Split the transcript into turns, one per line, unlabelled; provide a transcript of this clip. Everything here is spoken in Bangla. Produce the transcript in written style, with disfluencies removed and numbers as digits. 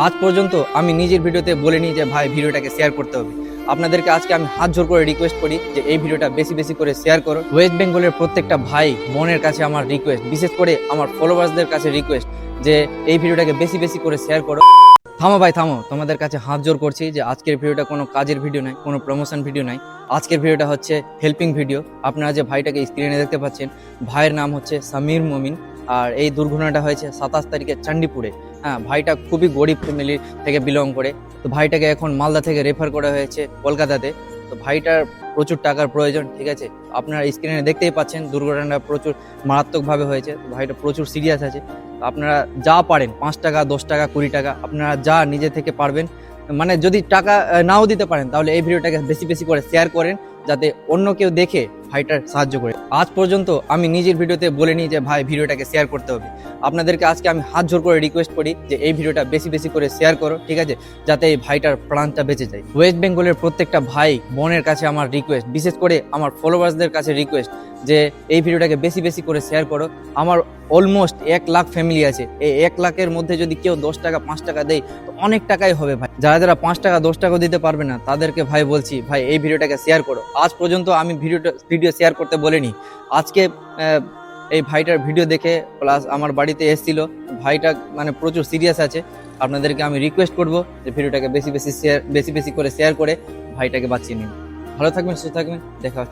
আজ পর্যন্ত আমি নিজের ভিডিওতে বলিনি যে ভাই ভিডিওটাকে শেয়ার করতে হবে। আপনাদেরকে আজকে আমি হাত জোর করে রিকোয়েস্ট করি যে এই ভিডিওটা বেশি বেশি করে শেয়ার করো। ওয়েস্ট বেঙ্গলের প্রত্যেকটা ভাই বোনের কাছে আমার রিকোয়েস্ট, বিশেষ করে আমার ফলোয়ার্সদের কাছে রিকোয়েস্ট যে এই ভিডিওটাকে বেশি বেশি করে শেয়ার করো। থামো ভাই থামো, তোমাদের কাছে হাত জোর করছি যে আজকের ভিডিওটা কোনো কাজের ভিডিও নয়, কোনো প্রমোশন ভিডিও নয়। আজকের ভিডিওটা হচ্ছে হেল্পিং ভিডিও। আপনারা যে ভাইটাকে স্ক্রিনে দেখতে পাচ্ছেন, ভাইয়ের নাম হচ্ছে সামির মমিন। আর এই দুর্ঘটনাটা হয়েছে 27 তারিখে চণ্ডীপুরে। হ্যাঁ, ভাইটা খুবই গরিব ফ্যামিলি থেকে বিলং করে। তো ভাইটাকে এখন মালদা থেকে রেফার করা হয়েছে কলকাতাতে। তো ভাইটার প্রচুর টাকার প্রয়োজন, ঠিক আছে। আপনারা স্ক্রিনে দেখতেই পাচ্ছেন দুর্ঘটনাটা প্রচুর মারাত্মকভাবে হয়েছে। তো ভাইটা প্রচুর সিরিয়াস আছে। তো আপনারা যা পারেন, 5 টাকা 10 টাকা 20 টাকা আপনারা যা নিজে থেকে পারবেন, মানে যদি টাকা নাও দিতে পারেন তাহলে এই ভিডিওটাকে বেশি বেশি করে শেয়ার করেন, যাতে অন্য কেউ দেখে ভাইটার সাহায্য করে। আজ পর্যন্ত আমি নিজের ভিডিওতে বলিনি যে ভাই ভিডিওটাকে শেয়ার করতে হবে। আপনাদেরকে আজকে আমি হাত জোর করে রিকোয়েস্ট করি যে এই ভিডিওটা বেশি বেশি করে শেয়ার করো, ঠিক আছে, যাতে এই ভাইটার প্রাণটা বেঁচে যায়। ওয়েস্ট বেঙ্গলের প্রত্যেকটা ভাই বোনের কাছে আমার রিকোয়েস্ট, বিশেষ করে আমার ফলোয়ার্সদের কাছে রিকোয়েস্ট যে এই ভিডিওটাকে বেশি বেশি করে শেয়ার করো। আমার অলমোস্ট 1 লাখ ফ্যামিলি আছে। এই 1 লাখের মধ্যে যদি কেউ 10 টাকা 5 টাকা দেয় তো অনেক টাকাই হবে ভাই। যারা যারা 5 টাকা 10 টাকা দিতে পারবে না তাদেরকে ভাই বলছি, ভাই এই ভিডিওটাকে শেয়ার করো। আজ পর্যন্ত আমি ভিডিও শেয়ার করতে বলিনি। আজকে এই ভাইটার ভিডিও দেখে প্লাস আমার বাড়িতে এসেছিল, ভাইটা মানে প্রচুর সিরিয়াস আছে। আপনাদেরকে আমি রিকোয়েস্ট করব যে ভিডিওটাকে বেশি বেশি করে শেয়ার করে ভাইটাকে বাঁচিয়ে নিন। ভালো থাকবেন, সুস্থ থাকবেন, দেখা হচ্ছে।